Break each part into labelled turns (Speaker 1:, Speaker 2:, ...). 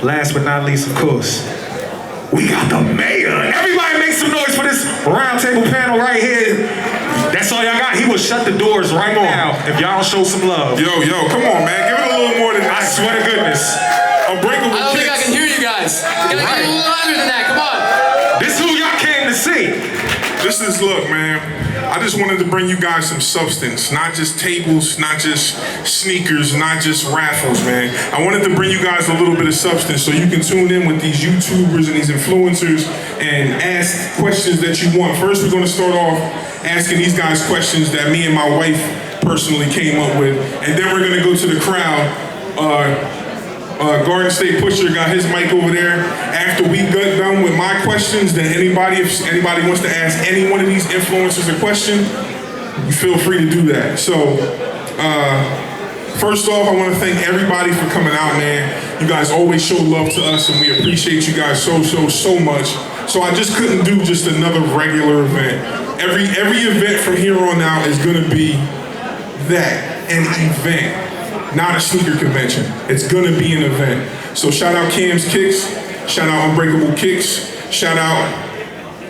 Speaker 1: last but not least, of course, we got the mayor. Everybody make some noise for this roundtable panel right here. That's all y'all got. He will shut the doors right now if y'all don't show some love.
Speaker 2: Yo, come on, man. Give it a little more than that.
Speaker 1: I swear to goodness.
Speaker 2: Unbreakable
Speaker 3: I don't think I
Speaker 2: Kicks.
Speaker 3: can hear you guys. You gotta get a little louder than that. Come on.
Speaker 1: This is who y'all came to see.
Speaker 2: Look, man, I just wanted to bring you guys some substance, not just tables, not just sneakers, not just raffles, man. I wanted to bring you guys a little bit of substance so you can tune in with these YouTubers and these influencers and ask questions that you want. First, we're gonna start off asking these guys questions that me and my wife personally came up with, and then we're gonna go to the crowd. Garden State Pusher got his mic over there. After we get done with my questions, then if anybody wants to ask any one of these influencers a question, you feel free to do that. So, first off, I want to thank everybody for coming out, man. You guys always show love to us, and we appreciate you guys so much. So I just couldn't do just another regular event. Every event from here on out is gonna be an event. Not a sneaker convention. It's gonna be an event. So shout out CAMS Kicks, shout out Unbreakable Kicks, shout out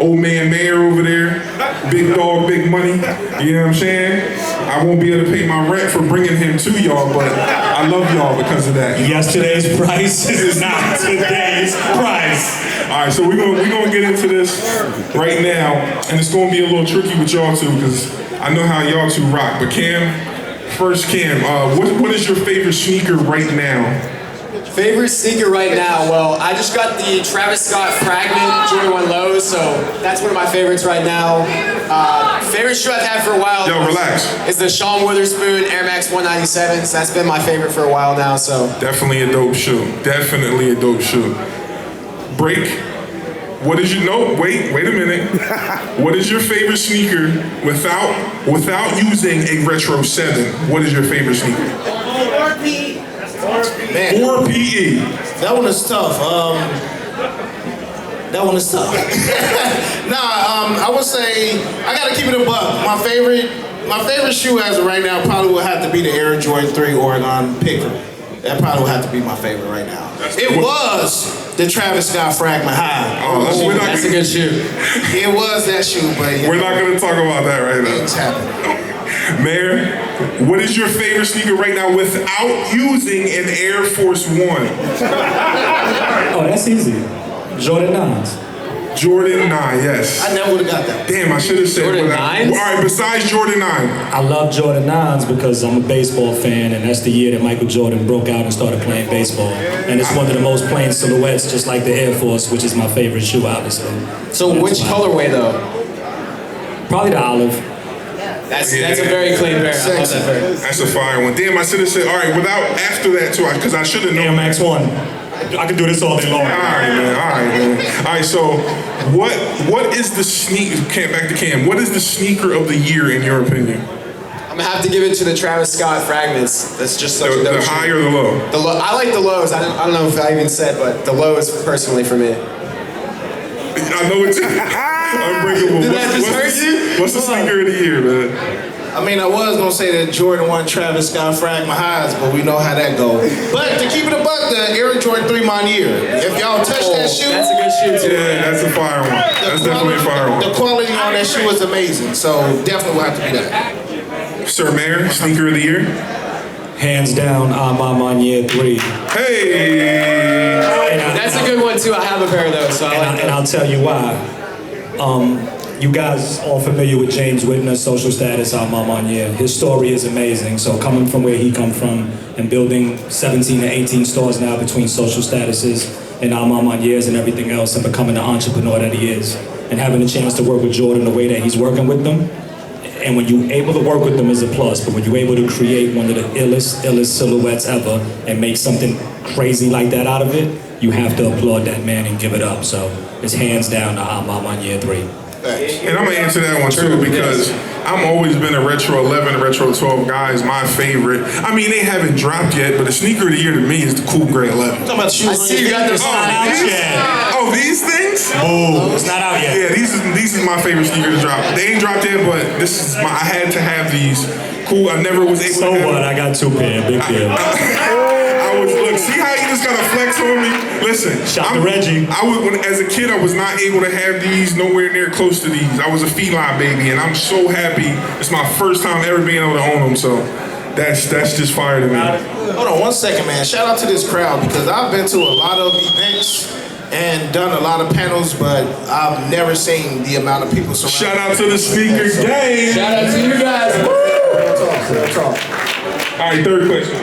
Speaker 2: Old Man Mayor over there, Big Dog, Big Money, you know what I'm saying? I won't be able to pay my rent for bringing him to y'all, but I love y'all because of that.
Speaker 4: Yesterday's price is not today's price.
Speaker 2: All right, so we're gonna get into this right now, and it's gonna be a little tricky with y'all too, because I know how y'all two rock, but First, Cam, what is your favorite sneaker right now?
Speaker 3: Favorite sneaker right now? Well, I just got the Travis Scott Fragment Jordan 1 Lows, so that's one of my favorites right now. Favorite shoe I've had for a while.
Speaker 2: Yo, relax.
Speaker 3: Is the Sean Witherspoon Air Max 197s. That's been my favorite for a while now. So
Speaker 2: definitely a dope shoe. Definitely a dope shoe. Break. What is your wait a minute. What is your favorite sneaker without using a Retro 7? What is your favorite sneaker?
Speaker 5: Man,
Speaker 2: or PE.
Speaker 5: that one is tough. I would say I gotta keep it a buck. My favorite shoe as of right now probably would have to be the Air Jordan 3 Oregon Picker. That probably would have to be my favorite right now. It was the Travis Scott Fragment High.
Speaker 3: that's a good shoe.
Speaker 5: It was that shoe, but
Speaker 2: we're not gonna talk about that right now.
Speaker 5: Things happen.
Speaker 2: Mayor, what is your favorite sneaker right now without using an Air Force One?
Speaker 4: Oh, that's easy. Jordan 9s.
Speaker 2: Jordan 9, yes.
Speaker 5: I never would have got that.
Speaker 2: Damn, I should have said
Speaker 3: Jordan 9s?
Speaker 2: All right, besides Jordan 9.
Speaker 4: I love Jordan 9s because I'm a baseball fan, and that's the year that Michael Jordan broke out and started playing baseball. And it's one of the most plain silhouettes, just like the Air Force, which is my favorite shoe, obviously.
Speaker 3: So which colorway though?
Speaker 4: Probably the olive.
Speaker 3: That's a very clean pair. I love that pair.
Speaker 2: That's a fire one. Damn, I should have said, all right, after that too, because I should have known.
Speaker 4: Air Max 1. I could do this all day long.
Speaker 2: All right, man. All right, so what is the back to Cam, what is the sneaker of the year in your opinion?
Speaker 3: I'm gonna have to give it to the Travis Scott Fragments. That's just such a dope
Speaker 2: The
Speaker 3: shoe.
Speaker 2: high or the low?
Speaker 3: I like the lows. I don't know if I even said, but the lows personally for me.
Speaker 2: I know it's Unbreakable.
Speaker 3: Did that just hurt you?
Speaker 2: What's the sneaker of the year, man?
Speaker 5: I mean, I was gonna say the Jordan 1 Travis Scott Fragment Highs, but we know how that goes. But to keep it a buck, the Air Jordan 3 Monier. If y'all touch that shoe,
Speaker 3: That's a good shoe too.
Speaker 2: Yeah, that's a fire one. That's definitely a fire one.
Speaker 5: The quality on that shoe is amazing, so definitely will have to be that.
Speaker 2: Sir Mayor, sneaker of the year?
Speaker 4: Hands down, I'm on year 3.
Speaker 2: Hey!
Speaker 3: That's a good one too. I have a pair of those, so I like
Speaker 4: And I'll tell you why. You guys all familiar with James Whitner's social status, Almamanya. His story is amazing. So coming from where he come from and building 17 to 18 stores now between social statuses and Almamanyas and everything else and becoming the entrepreneur that he is. And having a chance to work with Jordan the way that he's working with them. And when you're able to work with them is a plus, but when you're able to create one of the illest silhouettes ever and make something crazy like that out of it, you have to applaud that man and give it up. So it's hands down to Almamanya 3.
Speaker 2: And I'm gonna answer that one too because I've always been a Retro 11, Retro 12 guy is my favorite. I mean, they haven't dropped yet, but the sneaker of the year to me is the Cool Gray 11.
Speaker 5: Talking about the shoes.
Speaker 3: I see you got this
Speaker 4: Not out yet.
Speaker 2: Oh, these things?
Speaker 4: Oh, it's not out yet.
Speaker 2: Yeah, these is my favorite sneaker to drop. They ain't dropped yet, but I had to have these. Cool, I never was able to have
Speaker 4: So what? I got 2 pair, big deal.
Speaker 2: I was, look, See how he just got a flex on me? Listen,
Speaker 4: Shout to Reggie.
Speaker 2: As a kid, I was not able to have these, nowhere near close to these. I was a feline baby, and I'm so happy. It's my first time ever being able to own them, so that's just fire to me.
Speaker 5: Hold on 1 second, man. Shout out to this crowd because I've been to a lot of events and done a lot of panels, but I've never seen the amount of people surrounding.
Speaker 2: Shout out to the sneaker gang.
Speaker 3: Shout out to you guys.
Speaker 5: Real talk.
Speaker 2: All right, third question.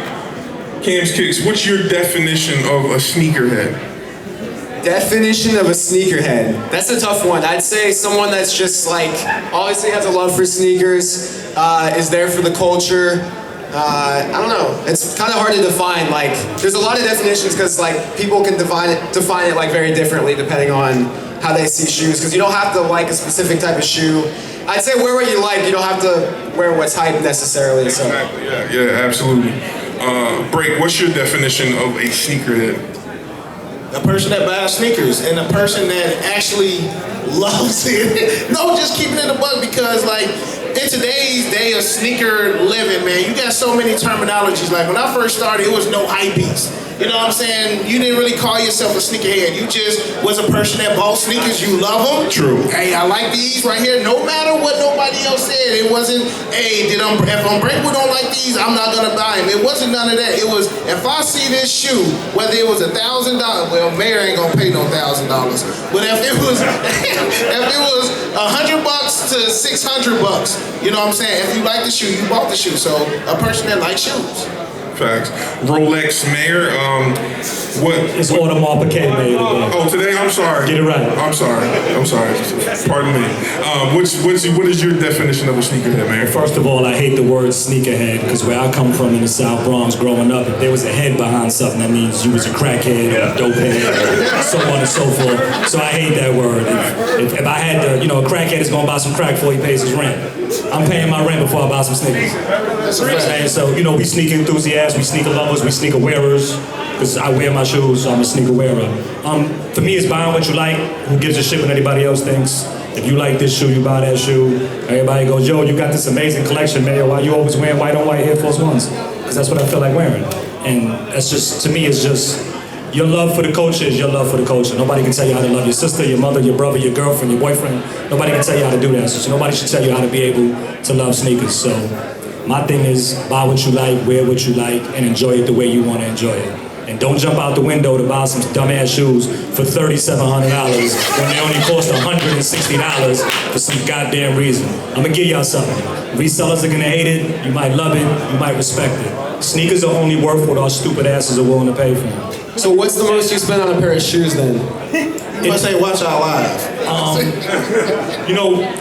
Speaker 2: Cam's Kicks, what's your definition of a sneakerhead?
Speaker 3: Definition of a sneakerhead. That's a tough one. I'd say someone that's just like, obviously has a love for sneakers, is there for the culture. I don't know. It's kind of hard to define. Like, there's a lot of definitions because like people can define it like very differently depending on how they see shoes. Because you don't have to like a specific type of shoe. I'd say wear what you like. You don't have to wear what's hype necessarily. So.
Speaker 2: Exactly. Yeah, absolutely. Break. What's your definition of a sneakerhead?
Speaker 5: A person that buys sneakers and a person that actually loves it. No, just keeping it a buck because like in today's day of sneaker living, man, you got so many terminologies. Like when I first started, it was no hype beast. You know what I'm saying? You didn't really call yourself a sneakerhead. You just was a person that bought sneakers. You love them.
Speaker 2: True.
Speaker 5: Hey, I like these right here. No matter what nobody else said, it wasn't, hey, if Unbreakable don't like these, I'm not gonna buy them. It wasn't none of that. It was, if I see this shoe, whether it was $1,000, well, Mayor ain't gonna pay no $1,000. But if it was, if it was $100 to $600, you know what I'm saying? If you like the shoe, you bought the shoe. So a person that likes shoes.
Speaker 2: Facts. Rolex Mayor, what?
Speaker 4: It's Audemars Piguet Mayor today.
Speaker 2: Oh, today? I'm sorry.
Speaker 4: Get it right.
Speaker 2: I'm sorry. Pardon me. What is your definition of a sneakerhead, Mayor?
Speaker 4: First of all, I hate the word sneakerhead because where I come from in the South Bronx growing up, if there was a head behind something, that means you was a crackhead or a dopehead or so on and so forth. So I hate that word. If I had to, a crackhead is going to buy some crack before he pays his rent. I'm paying my rent before I buy some sneakers.
Speaker 5: That's a fact.
Speaker 4: So, we sneaker enthusiasts, we sneaker lovers, we sneaker wearers. Because I wear my shoes, so I'm a sneaker wearer. For me, it's buying what you like. Who gives a shit what anybody else thinks? If you like this shoe, you buy that shoe. Everybody goes, yo, you got this amazing collection, man. Why you always wearing white on white Air Force Ones? Because that's what I feel like wearing. And that's just, to me, it's just, your love for the culture is your love for the culture. Nobody can tell you how to love your sister, your mother, your brother, your girlfriend, your boyfriend. Nobody can tell you how to do that. So nobody should tell you how to be able to love sneakers. So my thing is buy what you like, wear what you like, and enjoy it the way you want to enjoy it. And don't jump out the window to buy some dumbass shoes for $3,700 when they only cost $160 for some goddamn reason. I'm gonna give y'all something. Resellers are gonna hate it, you might love it, you might respect it. Sneakers are only worth what our stupid asses are willing to pay for them.
Speaker 3: So what's the most you spend on a pair of shoes then?
Speaker 5: You must say watch our live.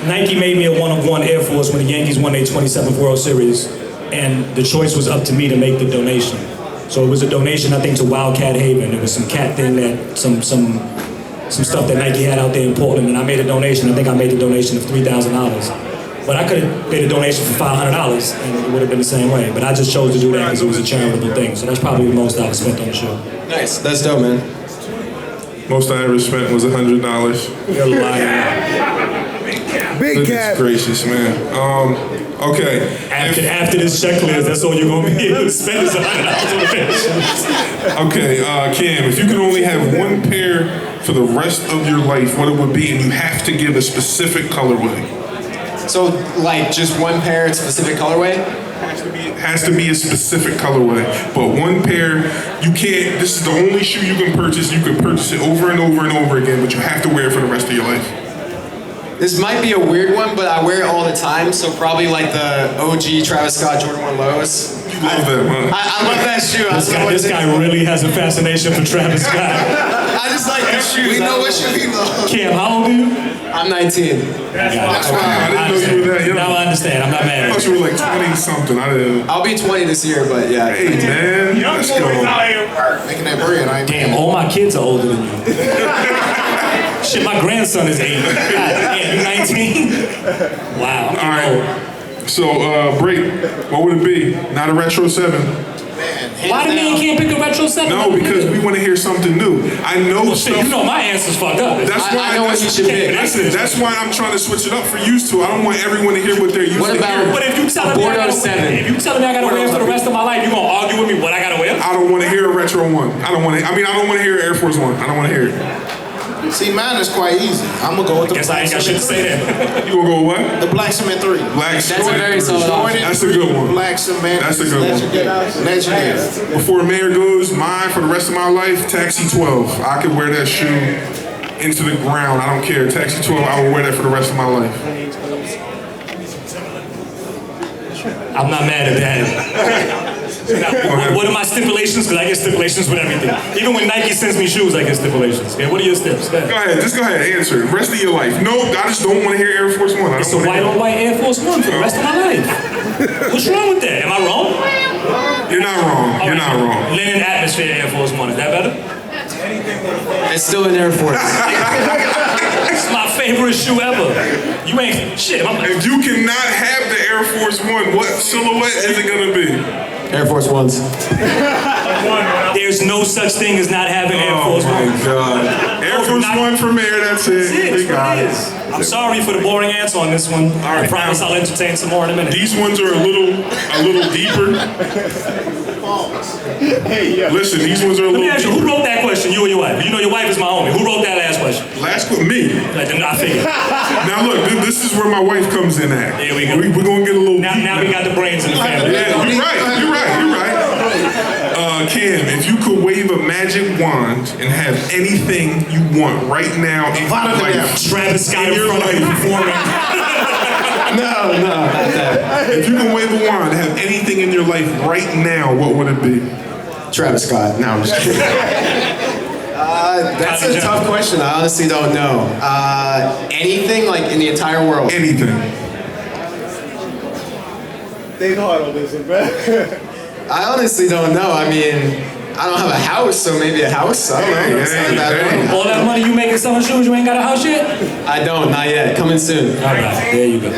Speaker 4: Nike made me a one-of-one Air Force when the Yankees won their 27th World Series, and the choice was up to me to make the donation. So it was a donation, I think, to Wildcat Haven. It was some cat thing that, some stuff that Nike had out there in Portland, and I made a donation. I think I made the donation of $3,000. But I could have made a donation for $500, and it would have been the same way. But I just chose to do that because it was a charitable thing. So that's probably the most I've spent on the show.
Speaker 3: Nice, that's dope, man.
Speaker 2: Most I ever spent was $100.
Speaker 4: You're lying.
Speaker 6: Big cat.
Speaker 2: Gracious, man. Okay.
Speaker 4: After this checklist, that's all you're gonna be able to spend is $100 on the
Speaker 2: Okay, Cam, if you could only have one pair for the rest of your life, what it would be, and you have to give a specific colorway.
Speaker 3: So, like, just one pair in specific colorway?
Speaker 2: Has to be a specific colorway, but one pair, you can't, this is the only shoe you can purchase. You can purchase it over and over and over again, but you have to wear it for the rest of your life.
Speaker 3: This might be a weird one, but I wear it all the time, so probably like the OG Travis Scott Jordan 1 Lows.
Speaker 2: You love them, huh?
Speaker 3: I love that shoe.
Speaker 4: This guy really has a fascination for Travis Scott.
Speaker 3: I just like his shoes.
Speaker 5: We know what shoe he loves.
Speaker 4: Cam, how old are you?
Speaker 3: I'm 19.
Speaker 5: That's
Speaker 2: I
Speaker 5: right.
Speaker 2: didn't know you were that young.
Speaker 4: Now I understand. I'm not mad
Speaker 2: I
Speaker 4: at
Speaker 2: thought
Speaker 4: you.
Speaker 2: you were like 20-something. I didn't.
Speaker 3: I'll be 20 this year, but yeah.
Speaker 2: Hey, man, let's go.
Speaker 5: Making that bread, I ain't
Speaker 4: Damn, all my kids are older than you. Shit, my grandson is 8. Damn, you 19? Wow.
Speaker 2: All right. So, break. What would it be? Not a Retro 7.
Speaker 4: Why the man can't pick a retro 7?
Speaker 2: No, because we want to hear something new. I know
Speaker 4: Shit,
Speaker 2: stuff.
Speaker 4: you know my answer's fucked up.
Speaker 2: That's why
Speaker 3: I know what you should pick.
Speaker 2: Listen, that's why I'm trying to switch it up for used to. I don't want everyone to hear what they're used
Speaker 3: What
Speaker 2: to
Speaker 3: about-
Speaker 2: hearing.
Speaker 4: But if you tell me I gotta wear, if you tell me I gotta wear for the rest of my life, you gonna argue with me what I gotta wear?
Speaker 2: I don't want to hear a retro one. I don't want to hear Air Force One. I don't want to hear it.
Speaker 5: See, mine is quite easy. I'm gonna go with the
Speaker 4: Guess I ain't got shit to say then.
Speaker 2: You gonna go with what?
Speaker 5: The Black Cement 3.
Speaker 2: Black
Speaker 3: That's a
Speaker 2: Cement.
Speaker 3: very solid option.
Speaker 2: That's a good one.
Speaker 5: Black Cement.
Speaker 2: That's a good one.
Speaker 5: Legendary.
Speaker 2: Before Mayor goes, mine for the rest of my life, Taxi 12. I could wear that shoe into the ground. I don't care. Taxi 12, I will wear that for the rest of my life.
Speaker 4: I'm not mad at that. Now, what are my stipulations? Because I get stipulations with everything. Even when Nike sends me shoes, I get stipulations. Okay, what are your stips? Go ahead.
Speaker 2: Just go ahead, answer. The rest of your life. No, I just don't want to hear Air Force One.
Speaker 4: It's a white on white Air Force One for the rest of my life. What's wrong with that? Am I wrong?
Speaker 2: You're not wrong. You're not wrong.
Speaker 4: Linen Atmosphere Air Force One. Is that better?
Speaker 3: It's still an Air Force.
Speaker 4: It's my favorite shoe ever. You ain't shit.
Speaker 2: If you cannot have the Air Force One, what silhouette is it gonna be?
Speaker 3: Air Force Ones.
Speaker 4: There's no such thing as not having Air Force One.
Speaker 2: Oh my God. Air Force One for Mayor, that's it. We got it.
Speaker 4: I'm sorry for the boring answer on this one. I promise I'll entertain some more in a minute.
Speaker 2: These ones are a little deeper. Listen, these ones are a
Speaker 4: Let me
Speaker 2: little
Speaker 4: ask you,
Speaker 2: deeper.
Speaker 4: who wrote that question? You or your wife? You know your wife is my homie. Who wrote that last question?
Speaker 2: Last one, me.
Speaker 4: Like, I figured.
Speaker 2: Now look, this is where my wife comes in at.
Speaker 4: Here we go.
Speaker 2: We're gonna get a little
Speaker 4: Now,
Speaker 2: deep
Speaker 4: now we got the brains in the family.
Speaker 2: Yeah, you're right. Cam, if you could wave a magic wand and have anything you want right now in your life,
Speaker 4: Travis Scott in
Speaker 2: your
Speaker 4: front of you
Speaker 2: life.
Speaker 4: performing.
Speaker 3: No, not that.
Speaker 2: If you can wave a wand and have anything in your life right now, what would it be?
Speaker 3: Travis Scott. No, I'm just kidding. That's a tough question. I honestly don't know. Anything like in the entire world?
Speaker 2: Anything.
Speaker 6: Think hard on this one, man.
Speaker 3: I honestly don't know. I mean, I don't have a house, so maybe a house. I don't know. It's not that bad.
Speaker 4: All that money you making selling shoes, you ain't got a house yet?
Speaker 3: I don't, not yet. Coming soon.
Speaker 4: All right, there you go.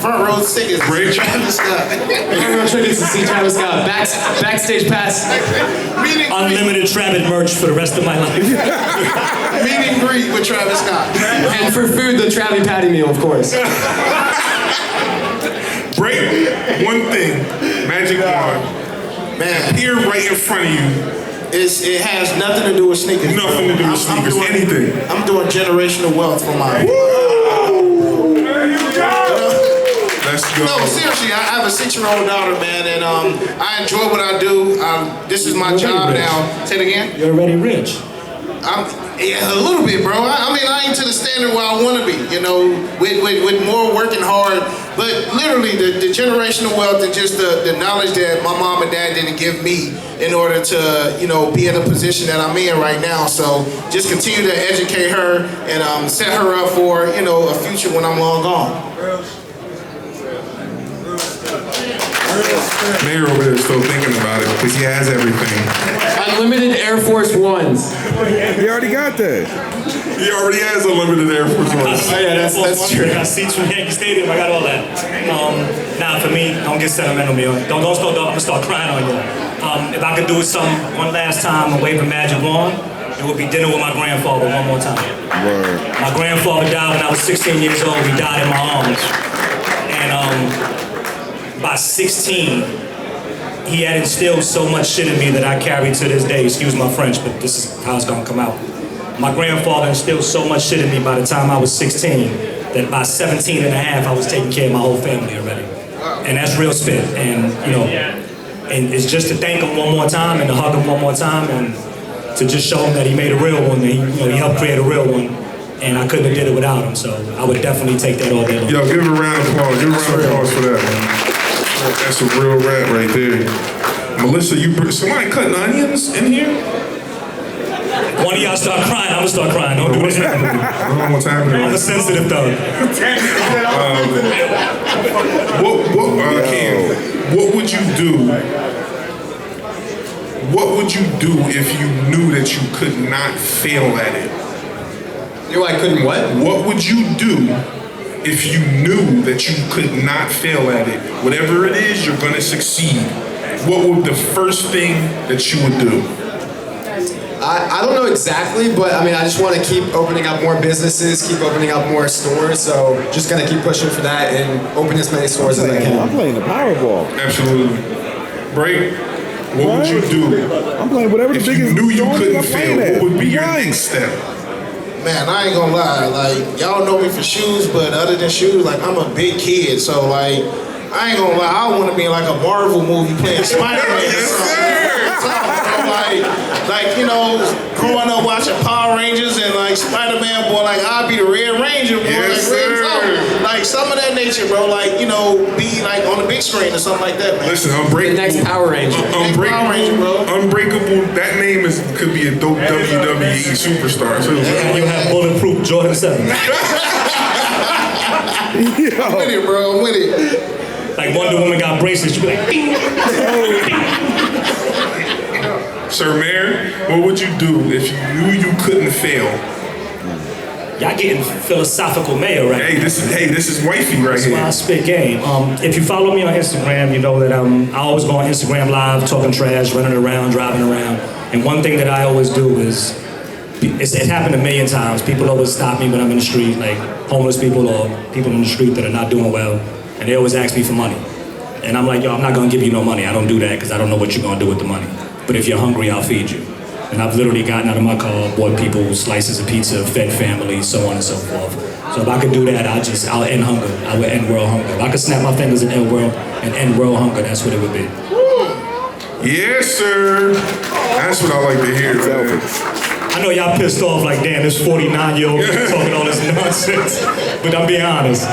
Speaker 5: Front row tickets.
Speaker 2: Great.
Speaker 5: Travis Scott.
Speaker 3: Everyone tickets to see Travis Scott. Backstage pass.
Speaker 4: Unlimited Travis merch for the rest of my life.
Speaker 5: Meet and greet with Travis Scott.
Speaker 3: And for food, the Travi Patty meal, of course.
Speaker 2: Break one thing, magic wand.
Speaker 5: Man,
Speaker 2: Here right in front of you.
Speaker 5: it has nothing to do with sneakers.
Speaker 2: Nothing to do with sneakers, anything.
Speaker 5: I'm doing generational wealth for my.
Speaker 2: Let's go.
Speaker 5: No, seriously, I have a 6-year-old daughter, man, and I enjoy what I do. This is my job now. Say it again.
Speaker 4: You're already rich.
Speaker 5: Yeah, a little bit, bro. I mean, I ain't to the standard where I want to be, you know, with more working hard. But literally, the generational wealth and just the knowledge that my mom and dad didn't give me in order to, you know, be in the position that I'm in right now. So just continue to educate her and set her up for, you know, a future when I'm long gone.
Speaker 2: Mayor over there is still thinking about it because he has everything.
Speaker 3: Unlimited Air Force Ones.
Speaker 6: He already got that.
Speaker 2: He already has unlimited Air Force Ones.
Speaker 3: Yeah, that's true.
Speaker 4: I got seats from Yankee Stadium. I got all that. Nah, for me, don't get sentimental, me. Don't start. I'm gonna start crying on you. If I could do it one last time and wave a magic wand, it would be dinner with my grandfather one more time.
Speaker 6: Word.
Speaker 4: My grandfather died when I was 16 years old. He died in my arms. And by 16, he had instilled so much shit in me that I carry to this day. Excuse my French, but this is how it's gonna come out. My grandfather instilled so much shit in me by the time I was 16 that by 17 and a half, I was taking care of my whole family already. And that's real spit. And, you know, and it's just to thank him one more time and to hug him one more time and to just show him that he made a real one, that he helped create a real one. And I couldn't have did it without him, so I would definitely take that all day long.
Speaker 2: Yo, give him a round of applause. Give him a round of applause for that, man. That's a real rap right there. Melissa, somebody cutting onions in here?
Speaker 4: One of y'all start crying, I'm gonna start crying. Don't do this.
Speaker 2: I don't know what's happening.
Speaker 4: I'm a sensitive thug.
Speaker 2: Cam, what would you do? What would you do if you knew that you could not fail at it?
Speaker 3: You know, I couldn't what?
Speaker 2: What would you do if you knew that you could not fail at it? Whatever it is, you're gonna succeed. what would the first thing that you would do?
Speaker 3: I don't know exactly, but I mean, I just want to keep opening up more businesses, keep opening up more stores. So just gonna keep pushing for that and open as many stores as I
Speaker 6: I'm
Speaker 3: can.
Speaker 6: playing the Powerball.
Speaker 2: Absolutely. Break. What would you do?
Speaker 6: I'm playing whatever the
Speaker 2: If
Speaker 6: biggest
Speaker 2: you knew you
Speaker 6: drawing
Speaker 2: couldn't
Speaker 6: I'm
Speaker 2: fail,
Speaker 6: playing at.
Speaker 2: what would be your
Speaker 6: Right.
Speaker 2: next step?
Speaker 5: Man, I ain't gonna lie. Like, y'all know me for shoes, but other than shoes, like, I'm a big kid. So, like, I ain't gonna lie. I want to be in, like, a Marvel movie playing Spider-Man or
Speaker 2: Yes,
Speaker 5: something.
Speaker 2: sir.
Speaker 5: Like, you know, growing up watching Power Rangers and, like, Spider-Man, boy, like, I'd be the Red Ranger, boy.
Speaker 2: Yes,
Speaker 5: like,
Speaker 2: sir.
Speaker 5: like, some of that nature, bro. Like, you know, be, like, on the big screen or something like that, man.
Speaker 2: Listen, Unbreakable.
Speaker 3: The next Power Ranger.
Speaker 2: Unbreakable,
Speaker 5: Power Ranger, bro.
Speaker 2: Unbreakable. That name could be a dope WWE superstar too.
Speaker 4: And you have bulletproof Jordan 7.
Speaker 5: I'm with it, bro. I'm with it.
Speaker 4: Like Wonder Woman got bracelets, you be like, "Bing."
Speaker 2: Sir Mayor, what would you do if you knew you couldn't fail?
Speaker 4: Y'all getting philosophical, Mayor, right?
Speaker 2: Hey, this is wifey right
Speaker 4: That's why I
Speaker 2: here.
Speaker 4: spit game. If you follow me on Instagram, you know that I always go on Instagram Live, talking trash, running around, driving around. And one thing that I always do is, it happened a million times. People always stop me when I'm in the street, like homeless people or people in the street that are not doing well, and they always ask me for money. And I'm like, yo, I'm not gonna give you no money. I don't do that because I don't know what you're gonna do with the money. But if you're hungry, I'll feed you. And I've literally gotten out of my car, bought people slices of pizza, fed families, so on and so forth. So if I could do that, I'll end hunger. I would end world hunger. If I could snap my fingers and end world hunger, that's what it would be.
Speaker 2: Yes, sir. That's what I like to hear, man.
Speaker 4: I know y'all pissed off like, damn, this 49-year-old talking all this nonsense. But I'm being honest.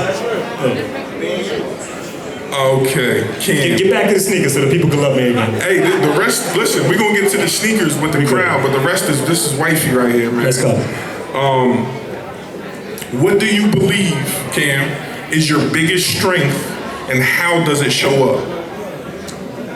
Speaker 2: Okay,
Speaker 4: Get back to the sneakers so the people can love me again.
Speaker 2: Hey, the rest. Listen, we're gonna get to the sneakers with the crowd, but the rest is this is wifey right here, man.
Speaker 4: Let's go.
Speaker 2: What do you believe, Cam, is your biggest strength, and how does it show up?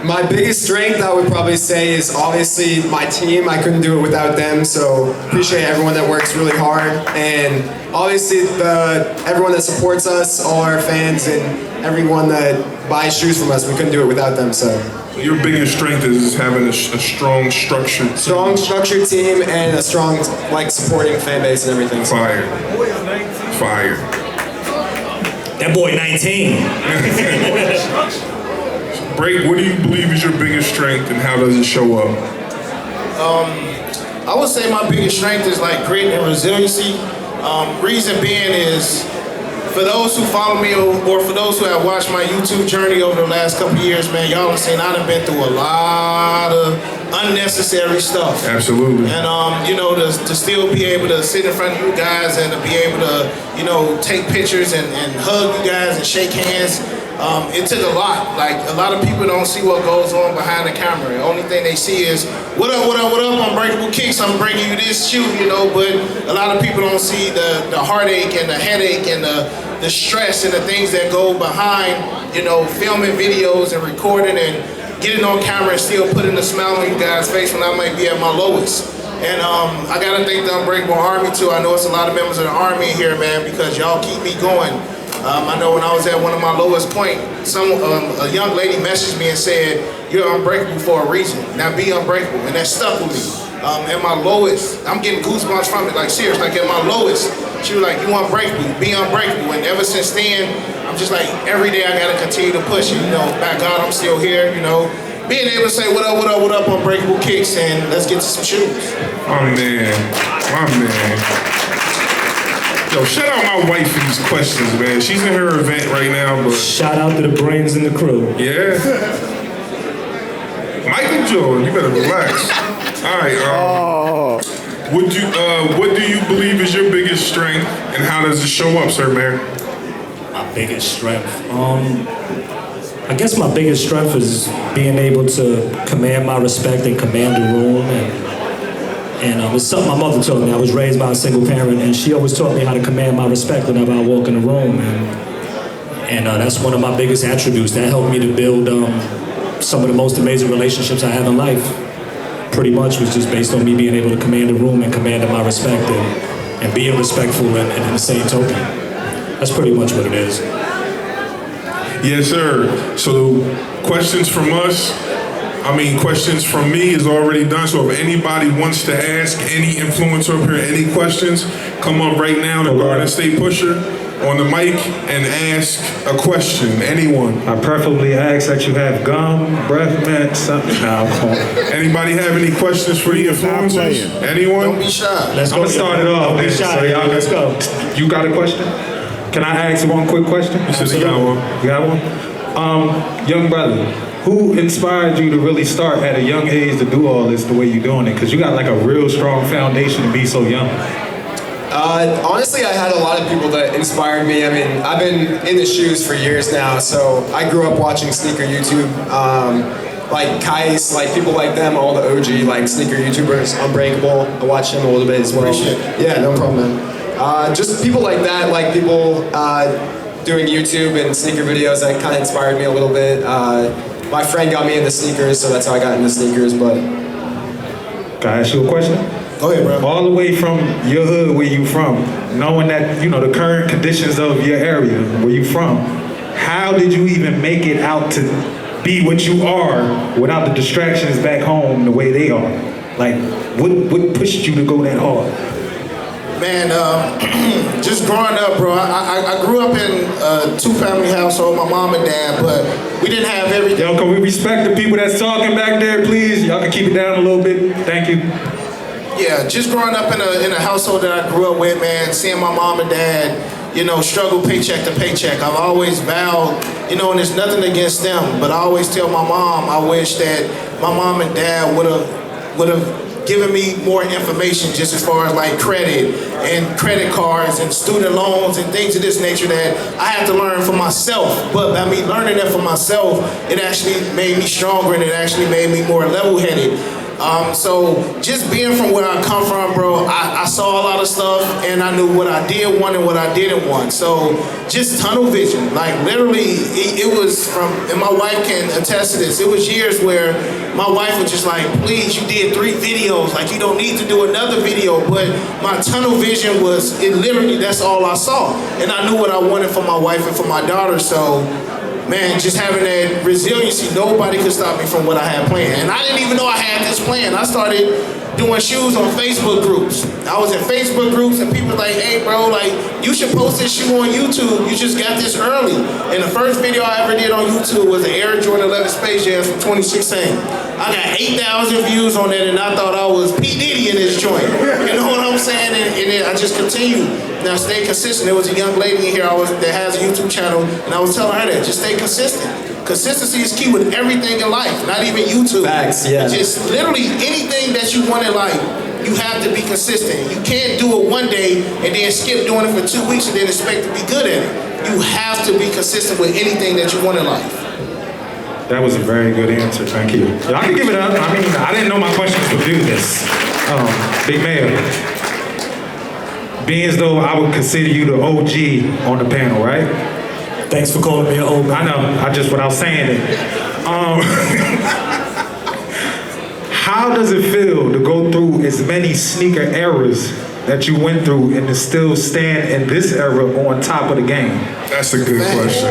Speaker 3: My biggest strength, I would probably say, is obviously my team. I couldn't do it without them, so appreciate everyone that works really hard. And obviously everyone that supports us, all our fans, and everyone that buys shoes from us, we couldn't do it without them, so.
Speaker 2: Your biggest strength is having a strong, structured,
Speaker 3: Strong, structured team and a strong, like, supporting fan base and everything. So.
Speaker 2: fire. Fire.
Speaker 4: That boy 19.
Speaker 2: Break, what do you believe is your biggest strength, and how does it show up?
Speaker 5: I would say my biggest strength is like grit and resiliency. Reason being is, for those who follow me or for those who have watched my YouTube journey over the last couple of years, man, y'all have seen I done been through a lot of unnecessary stuff.
Speaker 2: Absolutely.
Speaker 5: And you know, to still be able to sit in front of you guys and to be able to, you know, take pictures and hug you guys and shake hands. It took a lot. Like, a lot of people don't see what goes on behind the camera. The only thing they see is, what up, what up, what up, Unbreakable Kicks, I'm bringing you this shoe, you know, but a lot of people don't see the heartache and the headache and the stress and the things that go behind, you know, filming videos and recording and getting on camera and still putting a smile on you guys' face when I might be at my lowest. And I gotta thank the Unbreakable Army too. I know it's a lot of members of the Army in here, man, because y'all keep me going. I know when I was at one of my lowest point, a young lady messaged me and said, "You're unbreakable for a reason. Now be unbreakable," and that stuck with me. At my lowest, I'm getting goosebumps from it, like serious, like at my lowest, she was like, "You unbreakable, be unbreakable," and ever since then, I'm just like, every day I gotta continue to push it, you know, by God, I'm still here, you know, being able to say, what up, what up, what up, Unbreakable Kicks, and let's get to some shoes.
Speaker 2: My man. Yo, shout out my wife for these questions, man. She's in her event right now, but
Speaker 4: Shout out to the brains in the crew.
Speaker 2: yeah. Michael Jordan, you better relax. All right. What do you believe is your biggest strength, and how does it show up, Sir Mayor?
Speaker 4: My biggest strength. I guess my biggest strength is being able to command my respect and command the room. And it's something my mother taught me. I was raised by a single parent, and she always taught me how to command my respect whenever I walk in the room. And that's one of my biggest attributes. That helped me to build some of the most amazing relationships I have in life. Pretty much was just based on me being able to command the room and commanding my respect and being respectful and in the same token. That's pretty much what it is.
Speaker 2: Yes, sir. So, questions from us. I mean, questions from me is already done. So if anybody wants to ask any influencer up here any questions, come up right now to Garden State Pusher on the mic and ask a question. Anyone.
Speaker 1: I preferably ask that you have gum, breath mint, something. No,
Speaker 2: Anybody have any questions for the influencers? Anyone?
Speaker 5: Don't be shy.
Speaker 4: Let's
Speaker 1: I'm
Speaker 4: go.
Speaker 1: gonna start it off.
Speaker 4: Don't be
Speaker 1: Then,
Speaker 4: shy.
Speaker 1: so y'all
Speaker 4: Let's go.
Speaker 1: You got a question? Can I ask one quick question?
Speaker 2: You said you got one.
Speaker 1: You got one? Young brother, who inspired you to really start at a young age to do all this the way you're doing it? Because you got like a real strong foundation to be so young.
Speaker 3: Honestly, I had a lot of people that inspired me. I mean, I've been in the shoes for years now, so I grew up watching sneaker YouTube, like Kais, like people like them, all the OG like sneaker YouTubers, Unbreakable. I watched him a little bit as well. Yeah, no problem, man. Just people like that, like people doing YouTube and sneaker videos that kind of inspired me a little bit. My friend got me into sneakers, so that's how I got into sneakers. But
Speaker 1: Can I ask you a question?
Speaker 5: Go ahead, bro.
Speaker 1: All the way from your hood, where you from, knowing that, you know, the current conditions of your area, where you from, how did you even make it out to be what you are without the distractions back home the way they are? Like, what pushed you to go that hard?
Speaker 5: Man, just growing up, bro, I grew up in a two-family household, my mom and dad, but we didn't have everything.
Speaker 1: Yo, can we respect the people that's talking back there, please? Y'all can keep it down a little bit. Thank you.
Speaker 5: Yeah, just growing up in a household that I grew up with, man, seeing my mom and dad, you know, struggle paycheck to paycheck. I've always vowed, you know, and there's nothing against them, but I always tell my mom, I wish that my mom and dad would have given me more information just as far as like credit and credit cards and student loans and things of this nature that I had to learn for myself. But by me learning that for myself, it actually made me stronger and it actually made me more level-headed. So just being from where I come from, bro, I saw a lot of stuff and I knew what I did want and what I didn't want. So just tunnel vision, like literally it was from, and my wife can attest to this, it was years where my wife was just like, please, you did 3 videos, like you don't need to do another video. But my tunnel vision was, it literally, that's all I saw. And I knew what I wanted for my wife and for my daughter. So man, just having that resiliency, nobody could stop me from what I had planned. And I didn't even know I had this plan. I started doing shoes on Facebook groups. I was in Facebook groups and people were like, hey bro, like you should post this shoe on YouTube. You just got this early. And the first video I ever did on YouTube was the Air Jordan 11 Space Jam from 2016. I got 8,000 views on it and I thought I was P. Diddy in this joint. You know what I'm saying? And I just continued. Now stay consistent. There was a young lady in here that has a YouTube channel and I was telling her that, just stay consistent. Consistency is key with everything in life, not even YouTube.
Speaker 3: Facts, yeah.
Speaker 5: Just literally anything that you want in life, you have to be consistent. You can't do it one day and then skip doing it for 2 weeks and then expect to be good at it. You have to be consistent with anything that you want in life.
Speaker 1: That was a very good answer. Thank you. Y'all can give it up. I mean, I didn't know my questions would do this. Big Mayor, being as though I would consider you the OG on the panel, right?
Speaker 4: Thanks for calling me an old man.
Speaker 1: I know, I just, without saying it. How does it feel to go through as many sneaker eras that you went through and to still stand in this era on top of the game?
Speaker 2: That's a good question.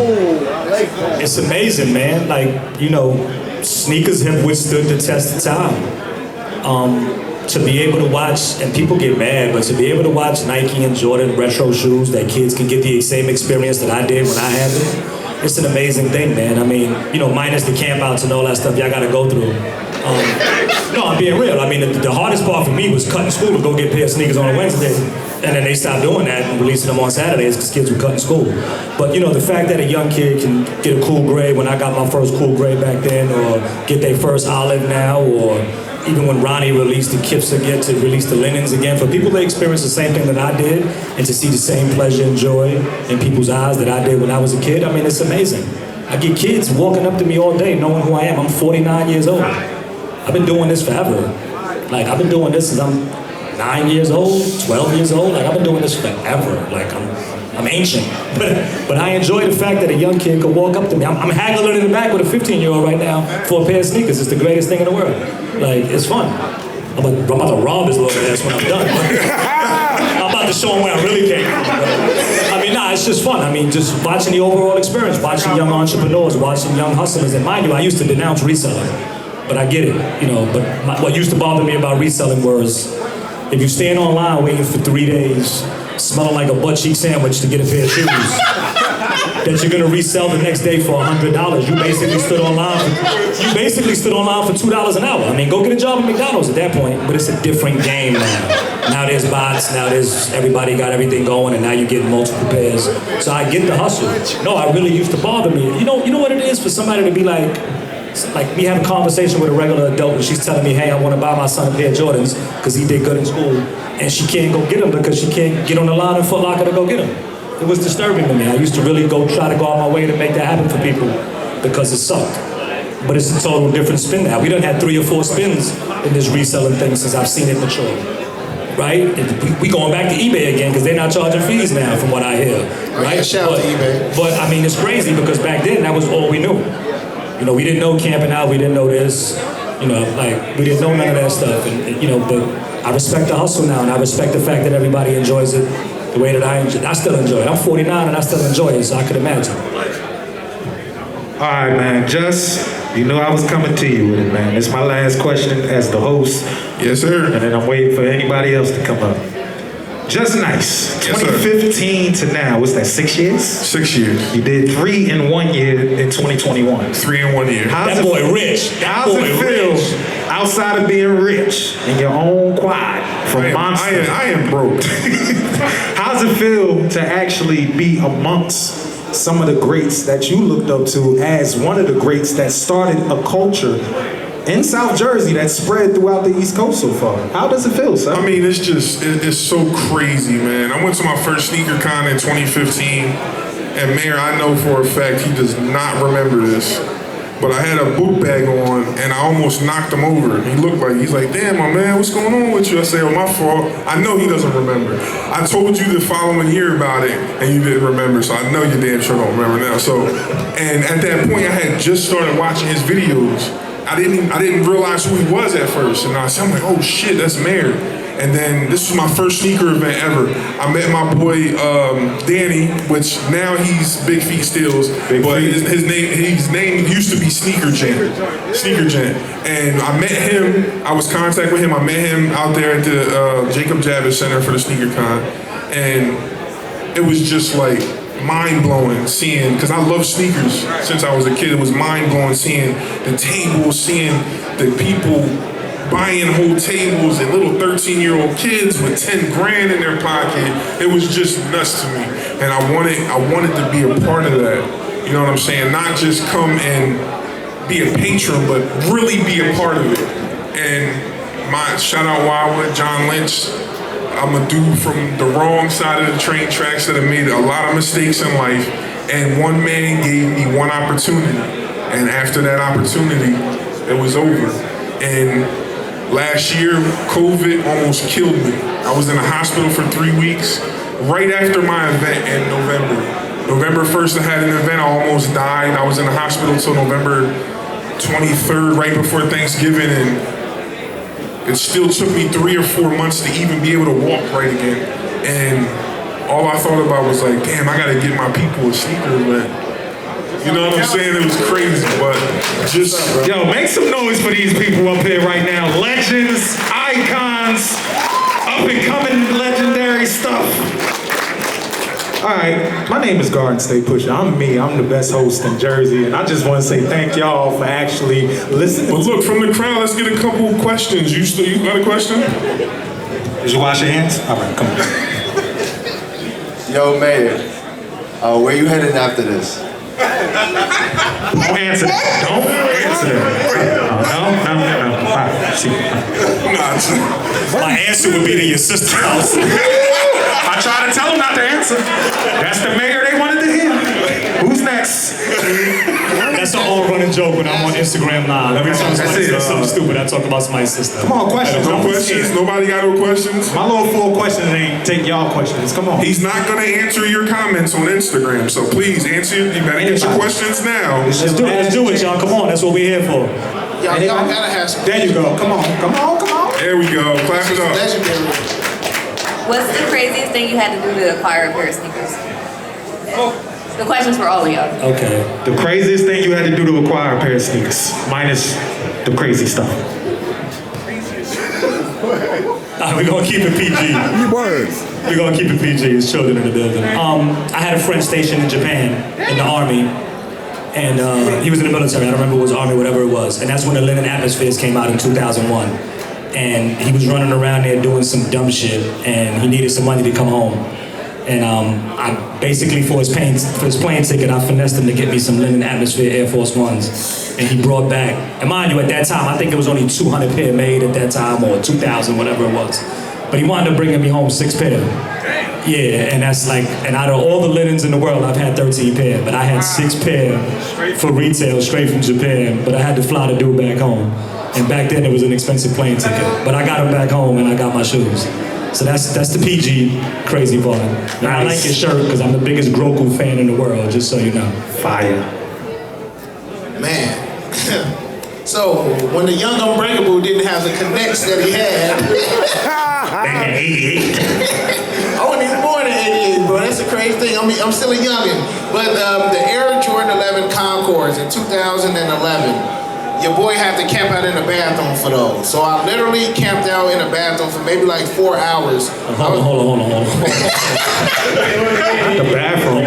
Speaker 4: It's amazing, man. Like, you know, sneakers have withstood the test of time. To be able to watch, and people get mad, but to be able to watch Nike and Jordan retro shoes that kids can get the same experience that I did when I had them, it's an amazing thing, man. I mean, you know, minus the campouts and all that stuff y'all gotta go through. No, I'm being real. I mean, the hardest part for me was cutting school to go get a pair of sneakers on a Wednesday. And then they stopped doing that and releasing them on Saturdays because kids were cutting school. But you know, the fact that a young kid can get a cool grade when I got my first cool grade back then, or get their first Olive now, or even when Ronnie released the Kips again, to release the Linens again, for people to experience the same thing that I did and to see the same pleasure and joy in people's eyes that I did when I was a kid, I mean, it's amazing. I get kids walking up to me all day knowing who I am. I'm 49 years old. I've been doing this forever. Like, I've been doing this since I'm 9 years old, 12 years old. Like, I've been doing this forever. Like, I'm ancient. But I enjoy the fact that a young kid could walk up to me. I'm haggling in the back with a 15-year-old right now for a pair of sneakers. It's the greatest thing in the world. Like, it's fun. I'm about to rob his little ass when I'm done. I'm about to show him where I really came from. I mean, nah, it's just fun. I mean, just watching the overall experience, watching young entrepreneurs, watching young hustlers. And mind you, I used to denounce reselling. But I get it, But what used to bother me about reselling was if you stand online waiting for 3 days, smelling like a butt cheek sandwich to get a pair of shoes, that you're gonna resell the next day for $100. You basically stood online for $2 an hour. I mean, go get a job at McDonald's at that point, but it's a different game now. Now there's bots, now there's everybody got everything going, and now you get multiple pairs. So I get the hustle. No, I really used to bother me. You know what it is for somebody to be like me having a conversation with a regular adult and she's telling me, hey, I want to buy my son a pair of Jordans because he did good in school, and she can't go get them because she can't get on the line in Foot Locker to go get them. It was disturbing to me. I used to really try to go out my way to make that happen for people because it sucked. But it's a total different spin now. We done had 3 or 4 spins in this reselling thing since I've seen it mature. Right? We going back to eBay again because they're not charging fees now from what I hear. Right?
Speaker 5: Shout out to eBay.
Speaker 4: But I mean, it's crazy because back then that was all we knew. We didn't know camping out, we didn't know this, we didn't know none of that stuff. But I respect the hustle now, and I respect the fact that everybody enjoys it the way that I still enjoy it. I'm 49 and I still enjoy it, so I could imagine.
Speaker 1: All right, man. You know I was coming to you with it, man. It's my last question as the host.
Speaker 2: Yes, sir.
Speaker 1: And then I'm waiting for anybody else to come up. Just nice.
Speaker 2: Yes,
Speaker 1: 2015 to now, what's that, 6 years?
Speaker 2: 6 years.
Speaker 1: You did 3 in 1 year in 2021.
Speaker 2: 3 in 1 year.
Speaker 4: That boy rich.
Speaker 1: How's it feel outside of being rich in your own quad from Monster?
Speaker 2: I am broke.
Speaker 1: How's it feel to actually be amongst some of the greats that you looked up to as one of the greats that started a culture in South Jersey that spread throughout the East Coast so far? How does it feel, son?
Speaker 2: I mean, it's so crazy, man. I went to my first sneaker con in 2015, and Mayor, I know for a fact he does not remember this, but I had a book bag on, and I almost knocked him over. He's like, damn, my man, what's going on with you? I say, oh, my fault. I know he doesn't remember. I told you the following year about it, and you didn't remember, so I know you damn sure don't remember now. So, and at that point, I had just started watching his videos. I didn't realize who he was at first, and I'm like, oh shit, that's Mayor. And then this was my first sneaker event ever. I met my boy Danny, which now he's Big Feet Steals, but his name used to be Sneaker Gent. And I met him. I was in contact with him. I met him out there at the Jacob Javits Center for the Sneaker Con, and it was just like mind-blowing seeing, because I love sneakers since I was a kid. It was mind-blowing seeing the tables, seeing the people buying whole tables, and little 13-year-old kids with 10 grand in their pocket. It was just nuts to me, and I wanted to be a part of that. You know what I'm saying? Not just come and be a patron, but really be a part of it. And my shout out Wildwood, John Lynch. I'm a dude from the wrong side of the train tracks that have made a lot of mistakes in life, and one man gave me one opportunity, and after that opportunity, it was over. And last year, COVID almost killed me. I was in the hospital for 3 weeks, right after my event in November. November 1st, I had an event, I almost died. I was in the hospital till November 23rd, right before Thanksgiving, and it still took me 3 or 4 months to even be able to walk right again. And all I thought about was like, damn, I gotta get my people a sneaker event. You know what I'm saying? It was crazy, but just...
Speaker 1: Yo, make some noise for these people up here right now. Legends, icons, up and coming legendary stuff. All right, my name is Garden State Pusher. I'm me. I'm the best host in Jersey, and I just want to say thank y'all for actually listening.
Speaker 2: But look, from the crowd, let's get a couple of questions. You got a question?
Speaker 1: Did you wash your hands? All right, come on.
Speaker 7: Yo, Mayor, where you headed after this?
Speaker 1: Don't answer that. Don't answer that. No. All right, see.
Speaker 4: My answer would be to your sister's house.
Speaker 1: I try to tell them not to answer. That's the mayor they wanted to hear. Who's next?
Speaker 4: That's an all-running joke when I'm on Instagram Live. Every time somebody says something stupid, I talk about somebody's sister.
Speaker 1: Come on, questions.
Speaker 2: No questions? Nobody got no questions?
Speaker 1: My little 4 questions ain't take y'all questions. Come on.
Speaker 2: He's not gonna answer your comments on Instagram, so please answer. You better get your questions now.
Speaker 4: Let's do it, y'all. Come on, that's what we're here for.
Speaker 5: Y'all gotta have some.
Speaker 1: There you go. Come on.
Speaker 2: There we go. Clap it up.
Speaker 5: Legendary.
Speaker 8: What's the craziest thing you had to do to acquire a pair of sneakers? The question's for all of y'all.
Speaker 4: Okay.
Speaker 1: The craziest thing you had to do to acquire a pair of sneakers. Minus the crazy stuff.
Speaker 4: We're gonna keep it PG.
Speaker 6: Words.
Speaker 4: We're gonna keep it PG. It's children in the building. I had a friend stationed in Japan in the army, and he was in the military. I don't remember what was army, whatever it was. And that's when the Linen Atmospheres came out in 2001. And he was running around there doing some dumb shit, and he needed some money to come home. And I basically, for his plane ticket, I finessed him to get me some Linen Atmosphere Air Force Ones. And he brought back, and mind you, at that time, I think it was only 200 pair made at that time, or 2,000, whatever it was. But he wound up bringing me home 6 pair. Yeah, and that's like, and out of all the linens in the world, I've had 13 pair, but I had 6 pair for retail straight from Japan, but I had to fly the dude back home. And back then it was an expensive plane ticket, but I got him back home and I got my shoes. So that's the PG crazy part. And I like your shirt because I'm the biggest Grogu fan in the world, just so you know.
Speaker 1: Fire.
Speaker 5: Man. So, when the young Unbreakable didn't have the connects that he had,
Speaker 1: Back in 88.
Speaker 5: I wasn't even born in 88, bro. That's a crazy thing. I'm still a youngin'. But the Air Jordan 11 Concords in 2011, your boy had to camp out in the bathroom for those. So I literally camped out in the bathroom for maybe like 4 hours.
Speaker 4: Hold on.
Speaker 1: The bathroom.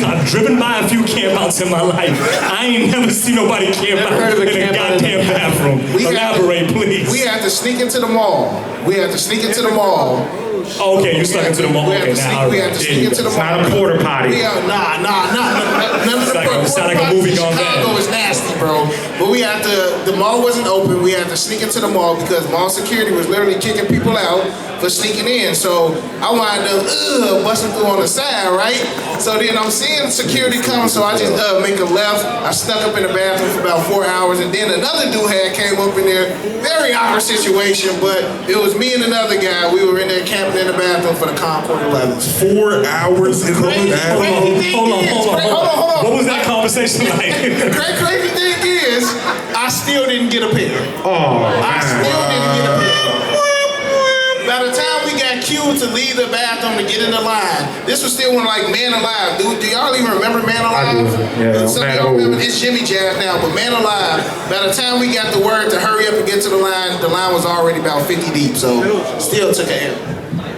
Speaker 4: I've driven by a few campouts in my life. I ain't never seen nobody camp out in a goddamn bathroom. Elaborate, please.
Speaker 5: We had to sneak into the mall.
Speaker 4: Okay, you stuck into the mall. Okay, now.
Speaker 5: We had to sneak into the mall.
Speaker 1: It's not a porta potty.
Speaker 5: Nah.
Speaker 4: It's like a movie gone bad.
Speaker 5: Chicago is nasty, bro. But we had to, the mall wasn't open. We had to sneak into the mall because mall security was literally kicking people out for sneaking in. So I wound up busting through on the side, right? So then I'm seeing security come, so I just make a left. I snuck up in the bathroom for about 4 hours, and then another dude came up in there. Very awkward situation, but it was me and another guy. We were in there camping in the bathroom for the Concord 11s.
Speaker 2: 4 hours in the bathroom.
Speaker 4: Hold on. What was that conversation like?
Speaker 5: The crazy thing is, I still didn't get a pair. I still didn't get a pair. By the time we got queued to leave the bathroom to get in the line, this was still when like Man Alive. Do y'all even remember Man Alive?
Speaker 1: Yeah,
Speaker 5: Some of y'all remember, it's Jimmy Jazz now, but Man Alive, by the time we got the word to hurry up and get to the line was already about 50 deep, so still took a L.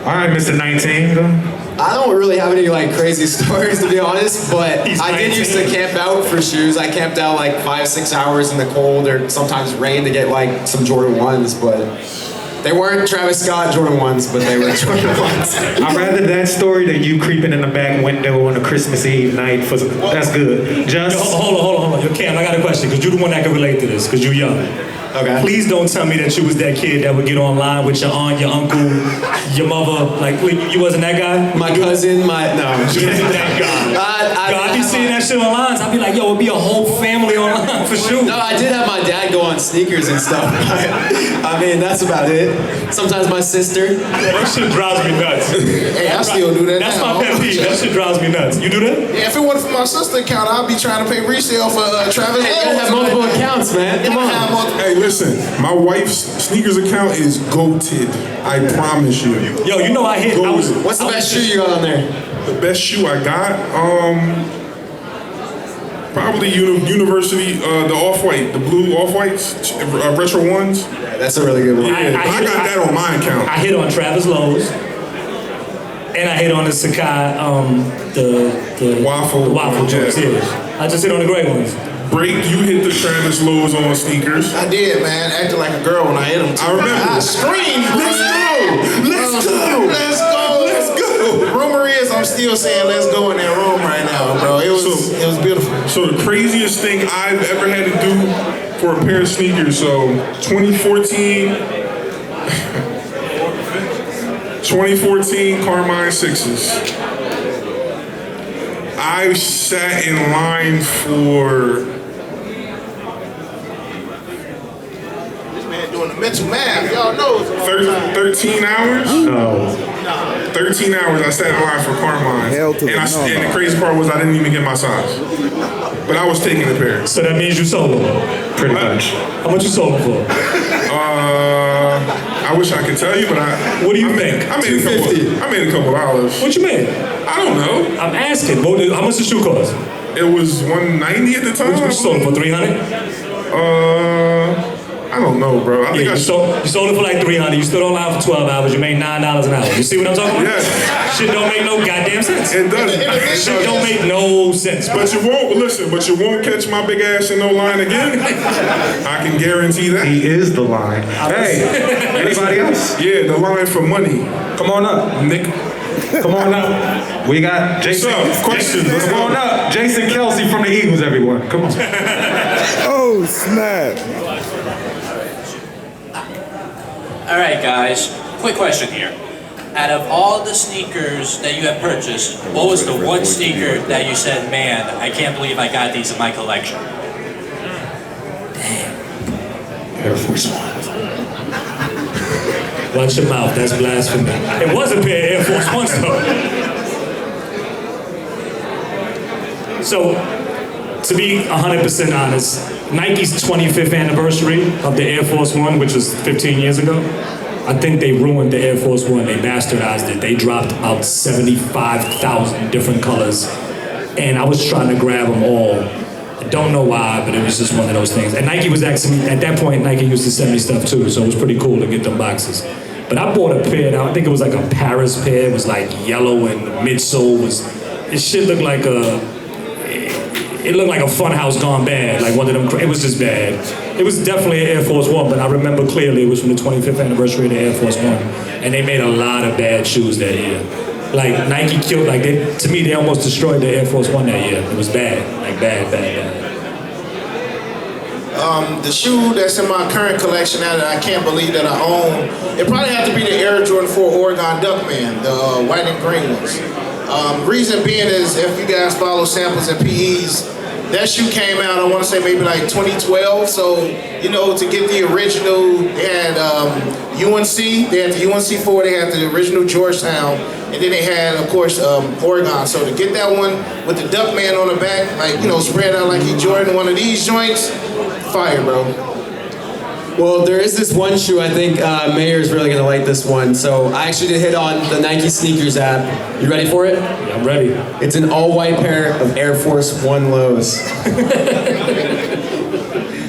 Speaker 1: All right, Mr. 19.
Speaker 3: I don't really have any like crazy stories to be honest, but I did used to camp out for shoes. I camped out like 5-6 hours in the cold or sometimes rain to get like some Jordan 1s, but they weren't Travis Scott Jordan 1s, but they were Jordan 1s.
Speaker 1: I'd rather that story than you creeping in the back window on a Christmas Eve night. That's good. Just
Speaker 4: Hold on. Yo, Cam, I got a question, because you're the one that can relate to this, because you're young.
Speaker 3: Okay.
Speaker 4: Please don't tell me that you was that kid that would get online with your aunt, your uncle, your mother. Like, you wasn't that guy?
Speaker 3: My cousin, no.
Speaker 4: You wasn't that guy. I'd be seeing that shit online, so I'd be like, yo, it'd be a whole family online for sure.
Speaker 3: No, I did have my dad go on sneakers and stuff. I mean, that's about it. Sometimes my sister.
Speaker 4: That shit drives me nuts.
Speaker 5: Hey, I still do that.
Speaker 4: That's
Speaker 5: now.
Speaker 4: my pet peeve. That shit drives me nuts. You do that?
Speaker 5: Yeah, if it wasn't for my sister account, I'd be trying to pay resale for Travis.
Speaker 3: Hey, you gotta have multiple accounts, man. Come on.
Speaker 2: Hey, listen, my wife's sneakers account is goated. I promise you.
Speaker 4: Yo, you know I hit.
Speaker 3: What's the best shoe you got on there?
Speaker 2: The best shoe I got, probably University, the Off-White, the blue Off-Whites, retro ones.
Speaker 3: That's a really good one.
Speaker 2: I got that on my account.
Speaker 4: I hit on Travis Lowe's, and I hit on the Sakai, the
Speaker 2: waffle
Speaker 4: joints. Yeah. I just hit on the gray ones.
Speaker 2: Break, you hit the Travis Lowe's on sneakers.
Speaker 5: I did, man. Acted like a girl when I hit them.
Speaker 2: I remember.
Speaker 5: I screamed. Let's go. Rumor is I'm still saying let's go in that room right now, bro. It was beautiful.
Speaker 2: So the craziest thing I've ever had to do for a pair of sneakers. So 2014 Carmine 6s. I sat in line for
Speaker 5: Doing the mental math, y'all know.
Speaker 2: 13 hours?
Speaker 1: no.
Speaker 2: 13 hours I sat in line for Carmine.
Speaker 6: Hell to the no.
Speaker 2: And the crazy part was I didn't even get my size. But I was taking the pair.
Speaker 4: So that means you sold them.
Speaker 1: Pretty much.
Speaker 4: How much you sold them for?
Speaker 2: I wish I could tell you, but
Speaker 4: What do you think?
Speaker 2: I made a couple dollars.
Speaker 4: What you made?
Speaker 2: I don't know.
Speaker 4: I'm asking. How much the shoe cost?
Speaker 2: It was $190 at the time.
Speaker 4: What you sold them for? $300?
Speaker 2: I don't know, bro. I think
Speaker 4: Yeah, you sold it for like $300. You stood online for 12 hours. You made $9 an hour. You see what I'm talking about?
Speaker 2: Yes.
Speaker 4: Shit don't make no goddamn sense.
Speaker 2: It doesn't.
Speaker 4: Shit don't make no sense.
Speaker 2: But you won't catch my big ass in no line again. I can guarantee that.
Speaker 1: He is the line. Hey, anybody else?
Speaker 2: Yeah, the line for money.
Speaker 1: Come on up,
Speaker 2: Nick.
Speaker 1: Come on up. We got Jason.
Speaker 2: What's up? Questions? Let's
Speaker 1: Come
Speaker 2: go.
Speaker 1: on up. Jason Kelsey from the Eagles, everyone. Come on.
Speaker 6: Oh, snap.
Speaker 9: All right, guys. Quick question here. Out of all the sneakers that you have purchased, what was the one sneaker that you said, man, I can't believe I got these in my collection?
Speaker 1: Air Force One.
Speaker 4: Watch your mouth. That's blasphemy. It was a pair of Air Force Ones, though. So, to be 100% honest, Nike's 25th anniversary of the Air Force One, which was 15 years ago, I think they ruined the Air Force One. They bastardized it. They dropped about 75,000 different colors, and I was trying to grab them all. I don't know why, but it was just one of those things. And Nike was actually, at that point, Nike used to send me stuff too, so it was pretty cool to get them boxes. But I bought a pair, I think it was like a Paris pair. It was like yellow and the midsole was, this shit looked like it looked like a funhouse gone bad, like one of them, it was just bad. It was definitely an Air Force One, but I remember clearly it was from the 25th anniversary of the Air Force One. And they made a lot of bad shoes that year. Like Nike killed, like to me, they almost destroyed the Air Force One that year. It was bad, like bad.
Speaker 5: The shoe that's in my current collection now that I can't believe that I own, it probably had to be the Air Jordan 4 Oregon Duckman, the white and green ones. Reason being is, if you guys follow samples and PEs, that shoe came out, I want to say maybe like 2012. So, you know, to get the original, they had UNC, they had the UNC 4, they had the original Georgetown, and then they had, of course, Oregon. So to get that one with the Duckman on the back, like, you know, spread out like he Jordan one of these joints, fire, bro.
Speaker 3: Well, there is this one shoe, I think Mayor's really gonna like this one. So I actually did hit on the Nike Sneakers app. You ready for it?
Speaker 4: Yeah, I'm ready.
Speaker 3: It's an all-white pair of Air Force One lows.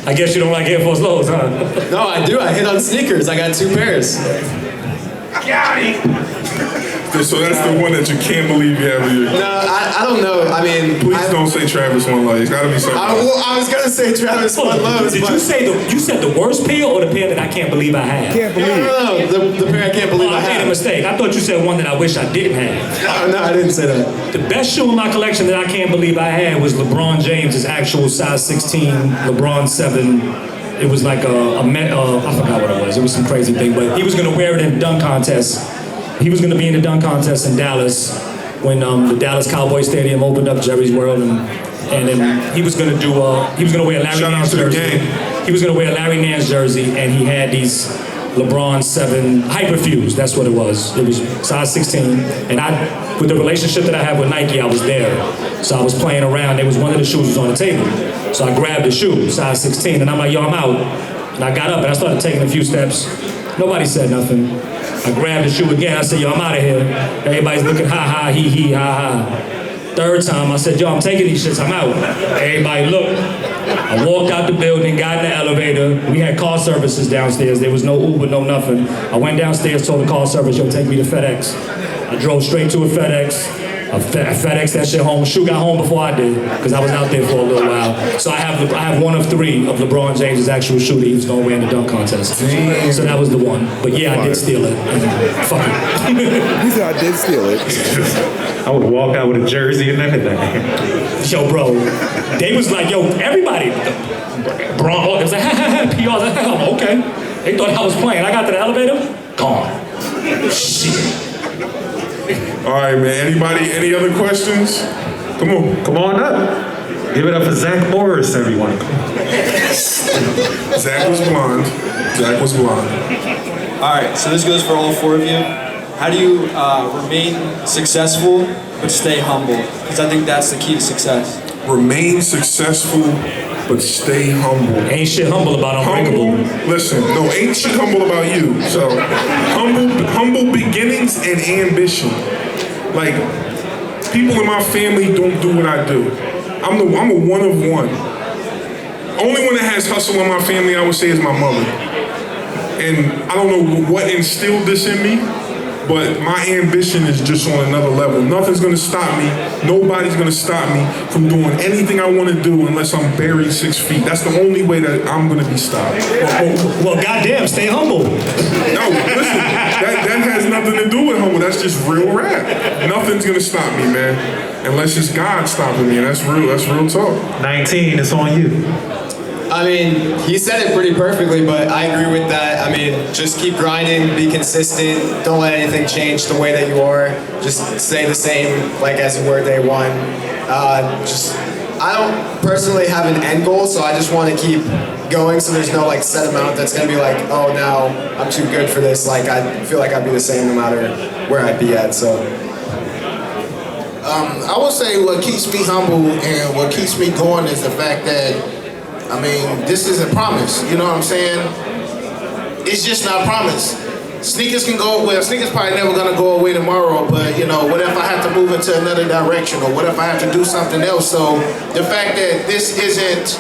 Speaker 4: I guess you don't like Air Force lows, huh?
Speaker 3: No, I do. I hit on sneakers. I got 2 pairs.
Speaker 2: So that's the one that you can't believe you have in your...
Speaker 3: No, I don't know. I mean,
Speaker 2: Please don't say Travis One Low. It's gotta be something.
Speaker 3: I was gonna say Travis One lows.
Speaker 4: Did
Speaker 3: but
Speaker 4: you say you said the worst pair or the pair that I can't believe I have?
Speaker 6: Can't believe it.
Speaker 3: No, the pair I can't believe
Speaker 4: Oh,
Speaker 3: I
Speaker 4: I made a
Speaker 3: have.
Speaker 4: mistake. I thought you said one that I wish I didn't have.
Speaker 3: No, I didn't say that.
Speaker 4: The best shoe in my collection that I can't believe I had was LeBron James's actual size 16 LeBron 7. It was like I forgot what it was. It was some crazy thing, but he was gonna wear it in the dunk contest. He was gonna be in the dunk contest in Dallas when the Dallas Cowboy Stadium opened up, Jerry's World, and then he was gonna wear a Larry
Speaker 2: Shout out
Speaker 4: Nance
Speaker 2: to the
Speaker 4: jersey.
Speaker 2: gang.
Speaker 4: He was gonna wear a Larry Nance jersey, and he had these LeBron 7 Hyperfuse. That's what it was. It was size 16, and with the relationship that I have with Nike, I was there. So I was playing around. There was one of the shoes was on the table, so I grabbed the shoe, size 16, and I'm like, yo, I'm out. And I got up and I started taking a few steps. Nobody said nothing. I grabbed the shoe again. I said, yo, I'm out of here. Everybody's looking, ha ha, he he, ha ha. Third time, I said, yo, I'm taking these shits, I'm out. Everybody looked. I walked out the building, got in the elevator. We had car services downstairs. There was no Uber, no nothing. I went downstairs, told the car service, yo, take me to FedEx. I drove straight to a FedEx. I FedEx that shit home. Shoe got home before I did, because I was out there for a little while. So I have one of 3 of LeBron James's actual shoe that he was gonna wear in the dunk contest. So that was the one. But yeah, I did steal it. Fuck it.
Speaker 6: He said I did steal it.
Speaker 1: I would walk out with a jersey and everything.
Speaker 4: Yo, bro, they was like, yo, everybody, Braun, it was like, ha ha ha, PR, I'm like, okay. They thought I was playing. I got to the elevator, gone. Shit.
Speaker 2: All right, man. Any other questions? Come on.
Speaker 1: Come on up. Give it up for Zach Morris, everyone.
Speaker 2: Zach was blonde. Zach was blonde.
Speaker 10: All right, so this goes for all 4 of you. How do you remain successful but stay humble? Because I think that's the key to success.
Speaker 2: Remain successful, but stay humble.
Speaker 4: Ain't shit humble about Unbreakable.
Speaker 2: Listen, no, ain't shit humble about you. So, humble beginnings and ambition. Like, people in my family don't do what I do. I'm a one of one. only one that has hustle in my family, I would say, is my mother. And I don't know what instilled this in me, but my ambition is just on another level. Nothing's gonna stop me. Nobody's gonna stop me from doing anything I want to do unless I'm buried 6 feet. That's the only way that I'm gonna be stopped.
Speaker 4: Well, goddamn, stay humble.
Speaker 2: No, listen, that has nothing to do with humble. That's just real rap. Nothing's gonna stop me, man. Unless it's God stopping me, and that's real talk.
Speaker 1: 19, it's on you.
Speaker 3: I mean, he said it pretty perfectly, but I agree with that. I mean, just keep grinding, be consistent, don't let anything change the way that you are. Just stay the same, like as you were day one. I don't personally have an end goal, so I just want to keep going, so there's no like set amount that's gonna be like, oh, now I'm too good for this. Like, I feel like I'd be the same no matter where I'd be at, so.
Speaker 5: I would say what keeps me humble and what keeps me going is the fact that, I mean, this isn't promise, you know what I'm saying? It's just not promise. Sneakers can go, well, sneakers probably never gonna go away tomorrow, but you know, what if I have to move into another direction, or what if I have to do something else? So the fact that this isn't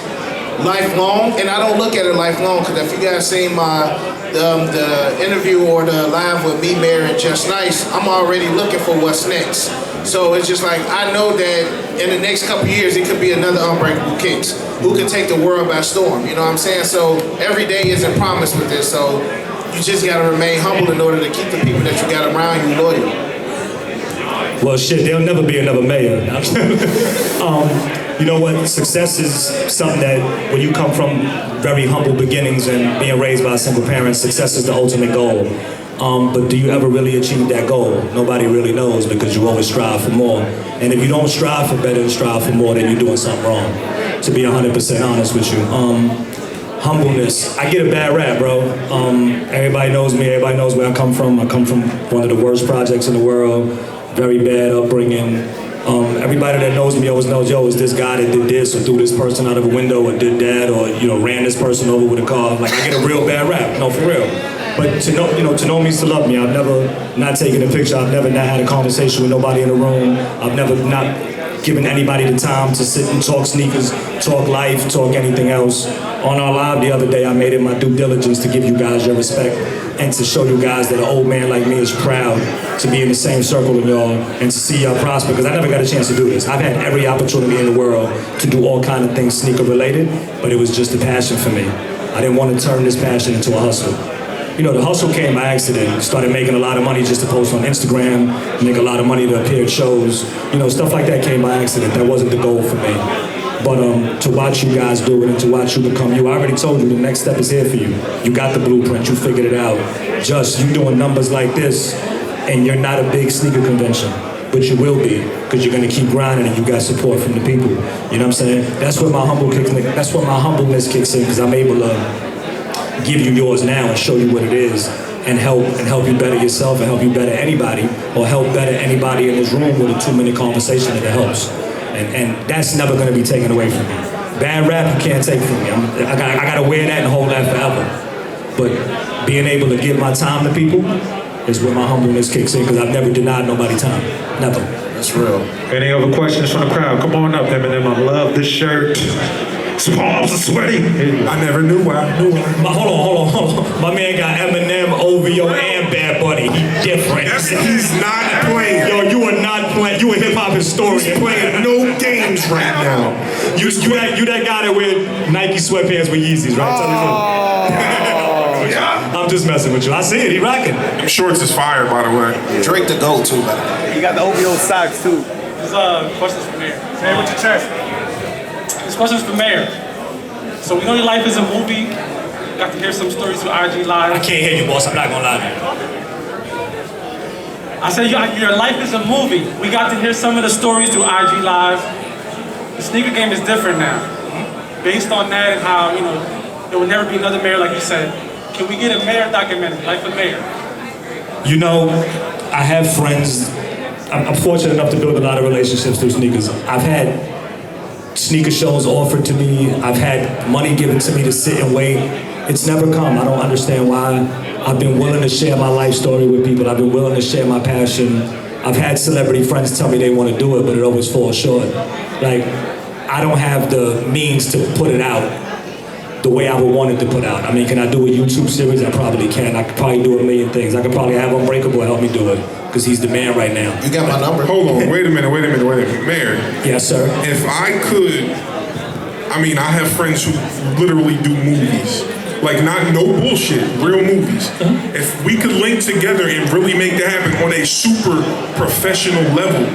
Speaker 5: lifelong, and I don't look at it lifelong, because if you guys seen my the interview or the live with me, Mayor, and Just Nice, I'm already looking for what's next. So it's just like, I know that in the next couple years, it could be another Unbreakable Kicks who can take the world by storm, you know what I'm saying? So every day isn't promised with this, so you just gotta remain humble in order to keep the people that you got around you loyal.
Speaker 4: Well, shit, there'll never be another mayor. You know what? Success is something that when you come from very humble beginnings and being raised by a single parent, success is the ultimate goal. But do you ever really achieve that goal? Nobody really knows, because you always strive for more. And if you don't strive for better and strive for more, then you're doing something wrong, to be 100% honest with you. Humbleness. I get a bad rap, bro. Everybody knows me. Everybody knows where I come from. I come from one of the worst projects in the world. Very bad upbringing. Everybody that knows me always knows, yo, it's this guy that did this, or threw this person out of a window, or did that, or ran this person over with a car. Like, I get a real bad rap. No, for real. But to know me is to love me. I've never not taken a picture. I've never not had a conversation with nobody in the room. I've never not given anybody the time to sit and talk sneakers, talk life, talk anything else. On our live the other day, I made it my due diligence to give you guys your respect and to show you guys that an old man like me is proud to be in the same circle with y'all and to see y'all prosper, because I never got a chance to do this. I've had every opportunity in the world to do all kind of things sneaker related, but it was just a passion for me. I didn't want to turn this passion into a hustle. The hustle came by accident. Started making a lot of money just to post on Instagram, make a lot of money to appear at shows. Stuff like that came by accident. That wasn't the goal for me. But to watch you guys do it and to watch you become you, I already told you the next step is here for you. You got the blueprint, you figured it out. Just you doing numbers like this, and you're not a big sneaker convention, but you will be, because you're gonna keep grinding and you got support from the people. You know what I'm saying? That's where my humbleness kicks in, because I'm able to give you yours now and show you what it is, and help you better yourself and help you better anybody, or help better anybody in this room with a 2-minute conversation that helps. And that's never gonna be taken away from me. Bad rap you can't take from me. I gotta wear that and hold that forever. But being able to give my time to people is where my humbleness kicks in, because I've never denied nobody time. Never.
Speaker 3: That's real.
Speaker 1: Any other questions from the crowd? Come on up, Eminem. I love this shirt. His palms are sweaty.
Speaker 2: I never knew why.
Speaker 4: Hold on. My man got Eminem, OVO, and Bad Bunny. He different.
Speaker 2: He's not playing.
Speaker 4: Yo, you are not playing. You a hip-hop historian.
Speaker 2: He's playing no games right now.
Speaker 4: You that guy that wear Nike sweatpants with Yeezys, right? I'm just messing with you. I see it. He rocking.
Speaker 2: Them shorts is fire, by the way.
Speaker 5: Drake the GOAT too, man.
Speaker 6: He got the OVO socks too.
Speaker 11: This question's for Mayor. Say it with your chest. This question's for Mayor. So we know your life is a movie. Got to hear some stories through IG Live.
Speaker 4: I can't hear you, boss. I'm not gonna lie to you.
Speaker 11: I said your life is a movie. We got to hear some of the stories through IG Live. The sneaker game is different now. Based on that and how, there will never be another mayor like you said. Can we get a mayor documentary, Life of Mayor?
Speaker 4: I have friends. I'm fortunate enough to build a lot of relationships through sneakers. I've had sneaker shows offered to me. I've had money given to me to sit and wait. It's never come. I don't understand why. I've been willing to share my life story with people. I've been willing to share my passion. I've had celebrity friends tell me they want to do it, but it always falls short. Like, I don't have the means to put it out the way I would want it to put out. I mean, can I do a YouTube series? I probably can. I could probably do a million things. I could probably have Unbreakable help me do it, because he's the man right now.
Speaker 5: You got my number.
Speaker 2: Hold on, wait a minute. Mayor,
Speaker 4: Yes, sir.
Speaker 2: if I could, I mean, I have friends who literally do movies. Like, not no bullshit, real movies. If we could link together and really make that happen on a super professional level,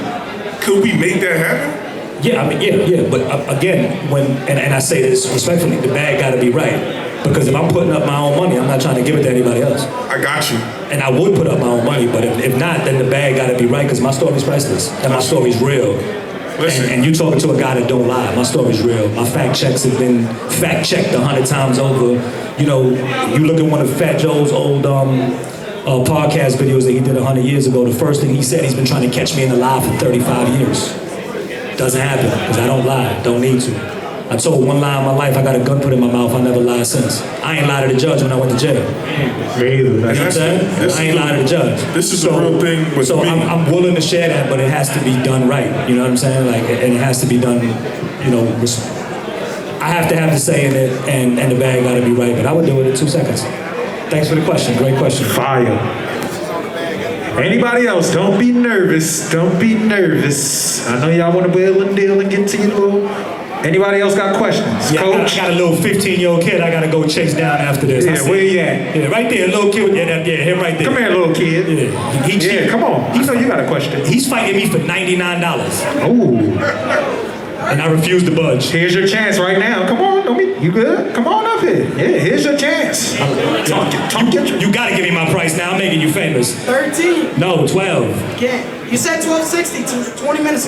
Speaker 2: could we make that happen?
Speaker 4: Yeah, I mean, yeah. But again, and I say this respectfully, the bag got to be right. Because if I'm putting up my own money, I'm not trying to give it to anybody else.
Speaker 2: I got you.
Speaker 4: And I would put up my own money, but if not, then the bag got to be right, because my story's priceless and my story's real.
Speaker 2: Listen.
Speaker 4: And you talking to a guy that don't lie. My story's real. My fact checks have been fact checked 100 times over. You know, you look at one of Fat Joe's old podcast videos that he did 100 years ago. The first thing he said, he's been trying to catch me in the lie for 35 years. Doesn't happen, because I don't lie. Don't need to. I told one lie in my life, I got a gun put in my mouth, I never lied since. I ain't lied to the judge when I went to jail.
Speaker 1: Me either.
Speaker 4: You know what I'm saying? I ain't lied to the judge.
Speaker 2: This is a real thing with
Speaker 4: so
Speaker 2: me.
Speaker 4: I'm willing to share that, but it has to be done right. You know what I'm saying? Like, and it has to be done, you know, I have to have the say in it, and the bag gotta be right, but I would do it in 2 seconds. Thanks for the question, great question.
Speaker 1: Fire. Anybody else? Don't be nervous. Don't be nervous. I know y'all want to wheel and deal and get to your little. Anybody else got questions?
Speaker 4: Yeah,
Speaker 1: Coach?
Speaker 4: I got a little 15-year-old kid I gotta go chase down after this.
Speaker 1: Yeah, where you at?
Speaker 4: Yeah, right there, little kid. Yeah, him right there.
Speaker 1: Come here, little kid.
Speaker 4: Yeah,
Speaker 1: Yeah, come on. I know you got a question.
Speaker 4: He's fighting me for $99.
Speaker 1: Ooh.
Speaker 4: And I refuse to budge.
Speaker 1: Here's your chance right now. Come on, don't be. You good? Come on up here. Yeah, here's your chance.
Speaker 4: You gotta give me my price now. I'm making you famous.
Speaker 12: 13.
Speaker 4: No, 12.
Speaker 12: Can't. You said 1260 20 minutes ago.